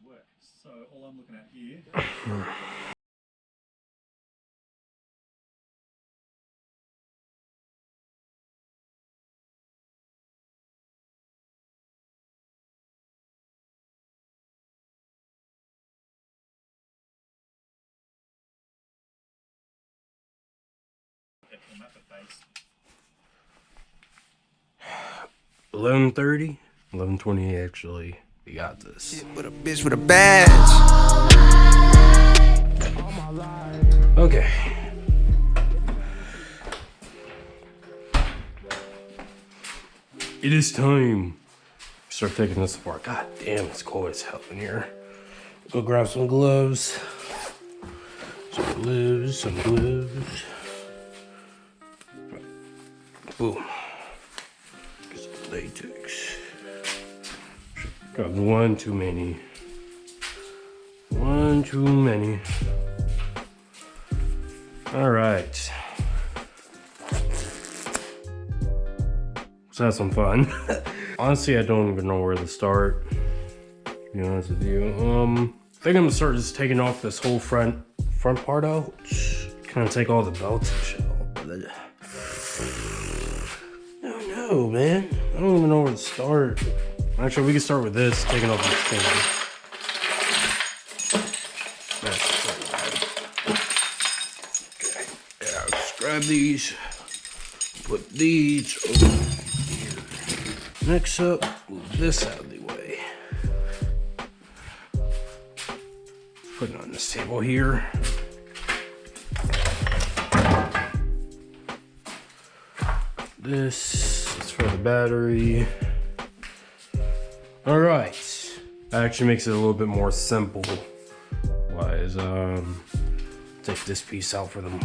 work. So all I'm looking at here. I'm at the base. 11:30, 11:20 actually. We got this. With a bitch with a badge. Okay. It is time. Start taking this apart. God damn, it's cold as hell in here. Go grab some gloves. Some gloves. Boom. Get some latex. Got one too many. One too many. All right. Let's have some fun. Honestly, I don't even know where to start. To be honest with you. I think I'm gonna start just taking off this whole front part out. Kind of take all the belts and shit off. I don't know, man. I don't even know where to start. Actually, we can start with this, taking off this thing. Okay, yeah, just grab these, put these over here. Next up, move this out of the way. Put it on this table here. This is for the battery. All right, that actually makes it a little bit more simple. Wise, take this piece out for them.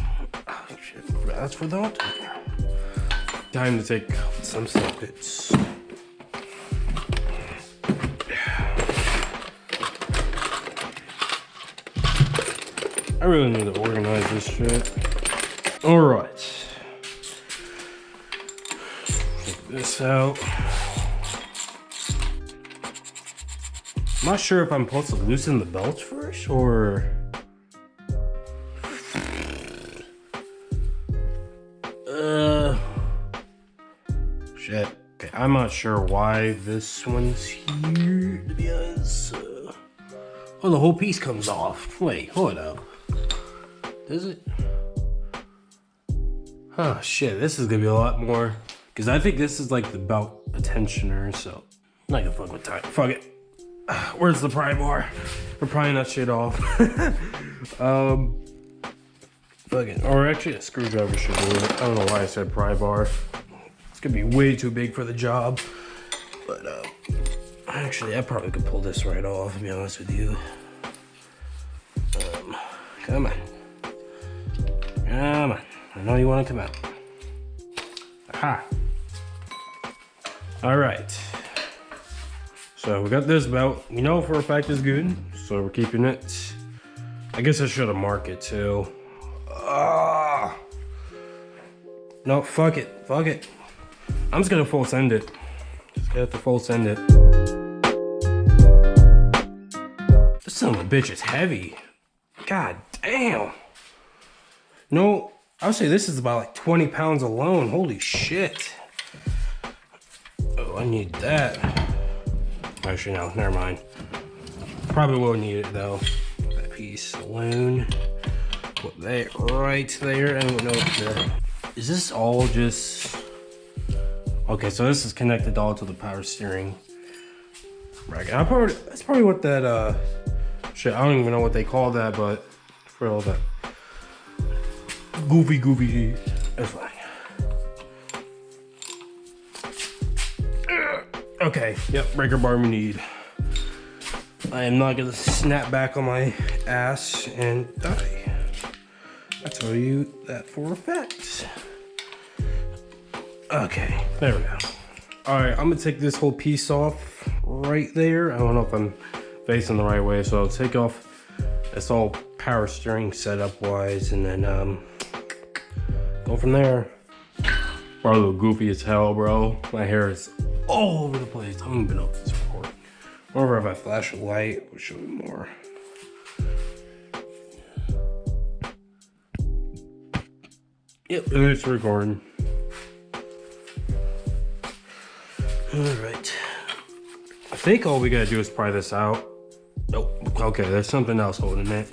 Oh, shit, that's for the alternator. Time to take some snippets. I really need to organize this shit. All right, take this out. I'm not sure if I'm supposed to loosen the belts first or... Shit. Okay, I'm not sure why this one's here, to be honest. Oh, the whole piece comes off. Wait, hold up. Does it? Oh, shit, this is gonna be a lot more. Because I think this is like the belt tensioner, so... I'm not gonna fuck with time. Fuck it. Where's the pry bar? We're prying that shit off. Fucking, or actually a screwdriver should do it. I don't know why I said pry bar. It's gonna be way too big for the job. But actually I probably could pull this right off, to be honest with you. Come on. Come on. I know you wanna come out. Aha. Alright. So we got this belt. We know for a fact it's good, so we're keeping it. I guess I should have marked it too. No, fuck it. Fuck it. I'm just gonna full send it. Just gonna have to full send it. This son of a bitch is heavy. God damn. No, I would say this is about like 20 pounds alone. Holy shit. Oh, I need that. Actually, no, never mind. Probably will need it though. That piece alone. Put that right there. I don't know if the... Is this all just... Okay, so this is connected all to the power steering bracket. That's probably what that, shit, I don't even know what they call that, but for all that goofy, that's fine. Okay, yep, breaker bar we need. I am not gonna snap back on my ass and die. I tell you that for a fact. Okay, there we go. All right, I'm gonna take this whole piece off right there. I don't know if I'm facing the right way, so I'll take off. It's all power steering setup wise, and then go from there. Probably a little goofy as hell, bro. My hair is all over the place. I haven't been up this before. Or if I flash a light, we'll show you more. Yep, it's recording. Alright. I think all we gotta do is pry this out. Nope. Okay, there's something else holding it.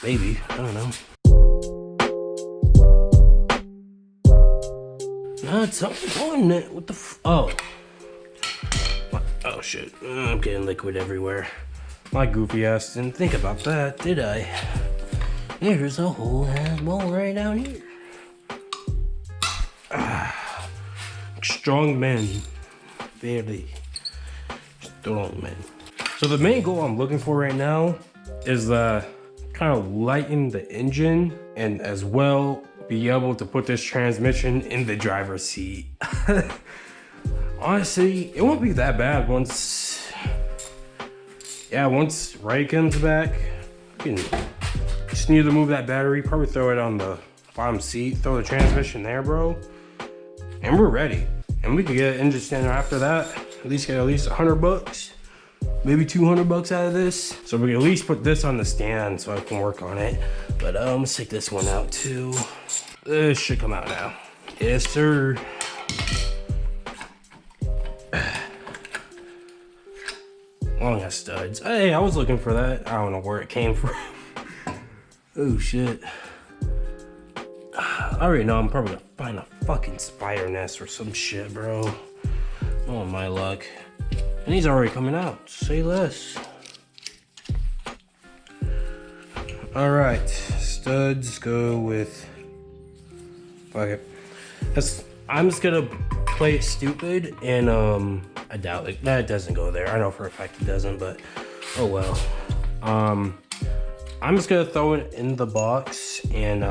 Maybe. I don't know. No, it's something holding it. What the oh. Oh shit. I'm getting liquid everywhere. My goofy ass didn't think about that, did I? There's a whole ass bowl right down here. Strong men. Very strong men. So the main goal I'm looking for right now is kind of lighten the engine and as well be able to put this transmission in the driver's seat. Honestly, it won't be that bad once Ray comes back. You can just need to move that battery, probably throw it on the bottom seat, throw the transmission there, bro, and we're ready. And we could get an engine standard after that. At least get at least 100 bucks, maybe 200 bucks out of this. So we can at least put this on the stand so I can work on it. But let's take this one out too. This should come out now. Yes, sir. Long ass studs. Hey, I was looking for that. I don't know where it came from. Oh shit. I already know I'm probably gonna find a fucking spider nest or some shit, bro. Oh my luck. And he's already coming out. Say less. Alright. Studs go with. Fuck it. I'm just gonna play it stupid and I doubt it. That doesn't go there. I know for a fact it doesn't, but oh well. I'm just gonna throw it in the box and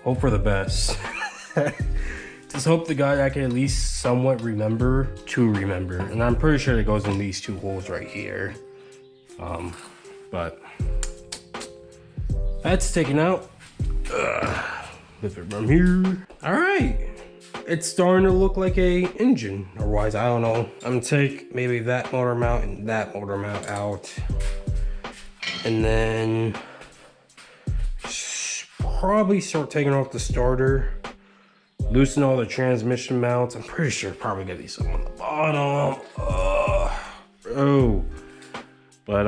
hope for the best. Just hope the guy I can at least somewhat remember to remember. And I'm pretty sure it goes in these two holes right here. But that's taken out. Lift it from here. All right. It's starting to look like a engine, otherwise I don't know. I'm gonna take maybe that motor mount and that motor mount out, and then probably start taking off the starter, loosen all the transmission mounts. I'm pretty sure probably gonna be some on the bottom. Oh, but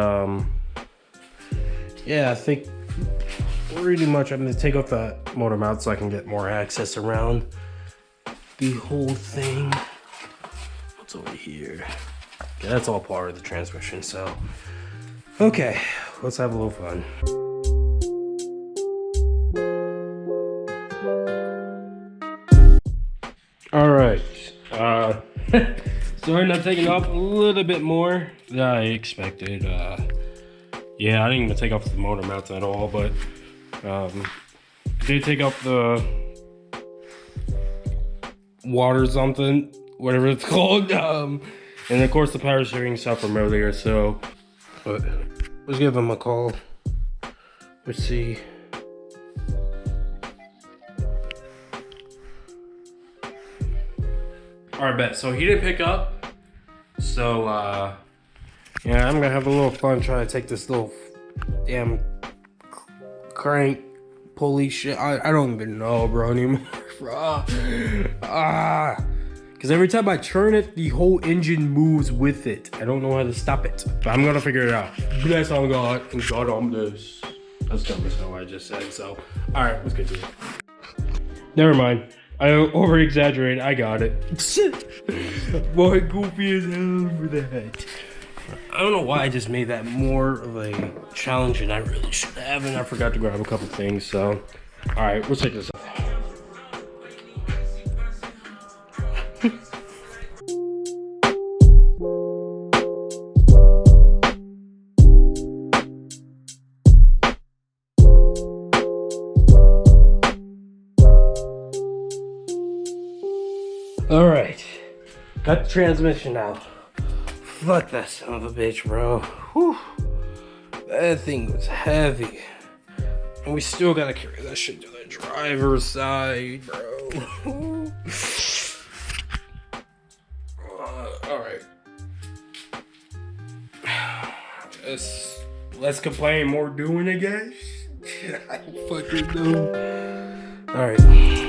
yeah, I think pretty much I'm gonna take off the motor mount so I can get more access around the whole thing. What's over here? Okay, that's all part of the transmission, so okay, let's have a little fun. All right, starting to take it off a little bit more than I expected. Yeah, I didn't even take off the motor mounts at all, but did take off the water something, whatever it's called, and of course the power steering stuff from earlier. So but let's give him a call. Let's see. All right, bet. So he didn't pick up, so yeah, I'm gonna have a little fun trying to take this little damn crank pulley shit. I don't even know, bro, anymore. Because every time I turn it, the whole engine moves with it. I don't know how to stop it, but I'm gonna figure it out. Bless on God and God on this. That's dumb as hell what I just said. So, all right, let's get to it. Never mind. I over exaggerated. I got it. Boy, goofy as hell for that. I don't know why I just made that more of a challenge than I really should have, and I forgot to grab a couple things. So, all right, let's take this off. All right, got the transmission out. Fuck that son of a bitch, bro. Whew. That thing was heavy. And we still gotta carry that shit to the driver's side, bro. All right. Let's complain, more doing, I guess. I don't fucking know. All right.